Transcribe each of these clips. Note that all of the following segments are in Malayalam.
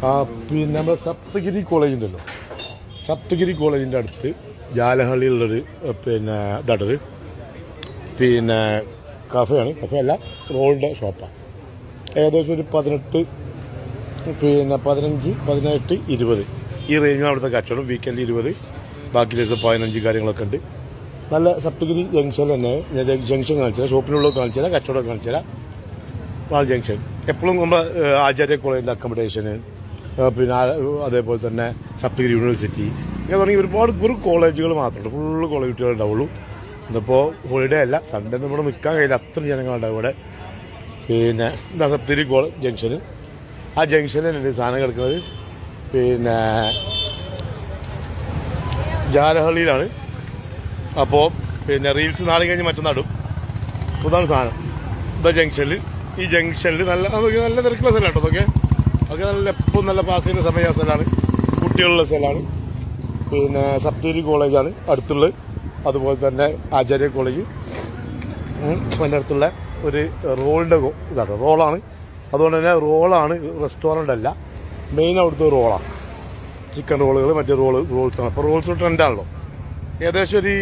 പിന്നെ നമ്മുടെ സപ്തഗിരി കോളേജ് ഉണ്ടല്ലോ, സപ്തഗിരി കോളേജിൻ്റെ അടുത്ത് ജാലഹള്ളിയുള്ളൊരു പിന്നെ ഇതാട്ടത് പിന്നെ കഫയാണ്. കഫയല്ല, റോളിൻ്റെ ഷോപ്പാണ്. ഏകദേശം ഒരു 18 പിന്നെ 15 18 20 ഈ റേഞ്ചിലാണ് അവിടുത്തെ കച്ചവടം. വീക്കെൻഡ് 20, ബാക്കി ദിവസം 15 കാര്യങ്ങളൊക്കെ ഉണ്ട്. നല്ല സപ്തഗിരി ജംഗ്ഷനിൽ തന്നെ. ഞാൻ ജംഗ്ഷൻ കാണിച്ചു തരാം, ഷോപ്പിനുള്ളിൽ കാണിച്ചു തരാം, കച്ചവടം കാണിച്ചു തരാം. വാൾ ജംഗ്ഷൻ എപ്പോഴും നമ്മൾ ആചാര്യ കോളേജിൻ്റെ അക്കോമഡേഷന്, പിന്നെ അതേപോലെ തന്നെ സപ്തഗിരി യൂണിവേഴ്സിറ്റി ഇങ്ങനെ തുടങ്ങി ഒരുപാട് വെറും കോളേജുകൾ മാത്രമുണ്ട്. ഫുള്ള് കോളേജ് കുട്ടികൾ ഉണ്ടാവുള്ളൂ. ഇന്നിപ്പോൾ ഹോളിഡേ അല്ല, സൺഡേ ഒന്നും ഇവിടെ നിൽക്കാൻ കഴിയില്ല, അത്ര ജനങ്ങളുണ്ടാവും ഇവിടെ. പിന്നെ എന്താ സപ്തഗിരി ജംഗ്ഷന്, ആ ജംഗ്ഷനിലുണ്ട് സാധനം കിടക്കുന്നത്. പിന്നെ ജാലഹള്ളിയിലാണ്. അപ്പോൾ പിന്നെ റീൽസ് നാളെ കഴിഞ്ഞ് മറ്റന്നാടും. അതാണ് സാധനം. ഇതാ ജംഗ്ഷനിൽ, ഈ ജംഗ്ഷനിൽ നല്ല നല്ല തിരക്കുള്ള സ്ഥലമാണ് കേട്ടോ. അതൊക്കെ നല്ല എപ്പോഴും നല്ല പാസ് ചെയ്യുന്ന സമയ സ്ഥലമാണ്, കുട്ടികളുള്ള സ്ഥലമാണ്. പിന്നെ സപ്തഗിരി കോളേജാണ് അടുത്തുള്ളത്. അതുപോലെ തന്നെ ആചാര്യ കോളേജ് അതിൻ്റെ അടുത്തുള്ള ഒരു റോളിൻ്റെ ഇതാണ്, റോളാണ്. അതുകൊണ്ട് തന്നെ റോളാണ്, റെസ്റ്റോറൻ്റ് അല്ല. മെയിൻ അവിടുത്തെ റോളാണ്. ചിക്കൻ റോളുകൾ, മറ്റേ റോൾസാണ്. അപ്പോൾ റോൾസ് ട്രെൻഡാണല്ലോ. ഏകദേശം ഒരു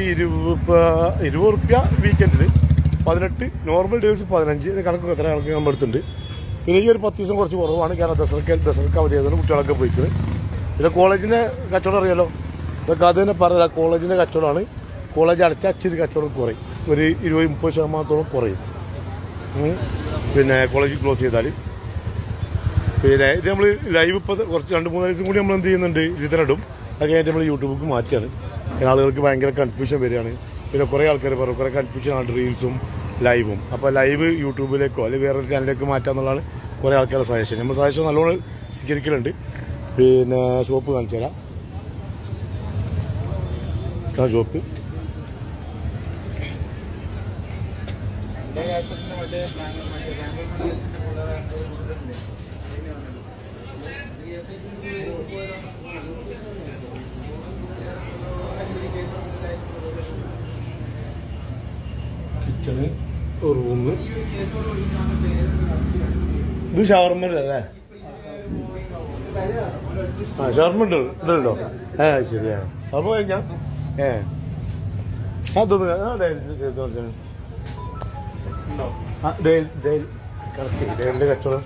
20 റുപ്യ വീക്കെൻഡിൽ, 18 നോർമൽ ഡേയ്സ് 15 കണക്ക് എത്ര കണക്ക് നമ്മൾ എടുത്തിട്ടുണ്ട്. പിന്നെ ഈ ഒരു 10 ദിവസം കുറച്ച് കുറവാണ്, കാരണം ദസറക്ക് അവധി ആയതുകൊണ്ട് കുട്ടികളൊക്കെ പോയിക്കുന്നത്. പിന്നെ കോളേജിൻ്റെ കച്ചവടം അറിയാലോ, ഇതൊക്കെ അത് തന്നെ പറയാം. കോളേജിൻ്റെ കച്ചവടമാണ്. കോളേജ് അടച്ചാൽ ഇച്ചിരി കച്ചവടം കുറയും, ഒരു 20-30% കുറയും. പിന്നെ കോളേജ് ക്ലോസ് ചെയ്താൽ. പിന്നെ ഇത് നമ്മൾ ലൈവ് ഇപ്പോൾ കുറച്ച് 2-3 ദിവസം കൂടി നമ്മൾ എന്ത് ചെയ്യുന്നുണ്ട്, ഇതിൽ ഇടും. അത് കഴിഞ്ഞിട്ട് നമ്മൾ യൂട്യൂബിലേക്ക് മാറ്റിയാണ്. കാരണം ആളുകൾക്ക് ഭയങ്കര കൺഫ്യൂഷൻ വരികയാണ്. പിന്നെ കുറേ ആൾക്കാർ പറയും കുറേ കൺഫ്യൂഷനാണ് റീൽസും ലൈവും. അപ്പോൾ ലൈവ് യൂട്യൂബിലേക്കോ അല്ലെങ്കിൽ വേറൊരു ചാനലിലേക്ക് മാറ്റാമെന്നുള്ളതാണ് കുറേ ആൾക്കാരുടെ സജഷൻ. നമ്മൾ സജഷൻ നല്ലോണം സ്വീകരിക്കലുണ്ട്. പിന്നെ ഷോപ്പ് കാണിച്ചു തരാം. ആ ഷോപ്പ് കിച്ചണ്, റൂമ്. ഇത് ഷവർമ്മല്ലേ? ആ ഷവർമ്മ ഉണ്ട്, ഇതുണ്ടോ? ശരിയാ. അപ്പോൾ കഴിഞ്ഞാ അതൊന്ന് ഡെയിലിൻ്റെ കച്ചവടം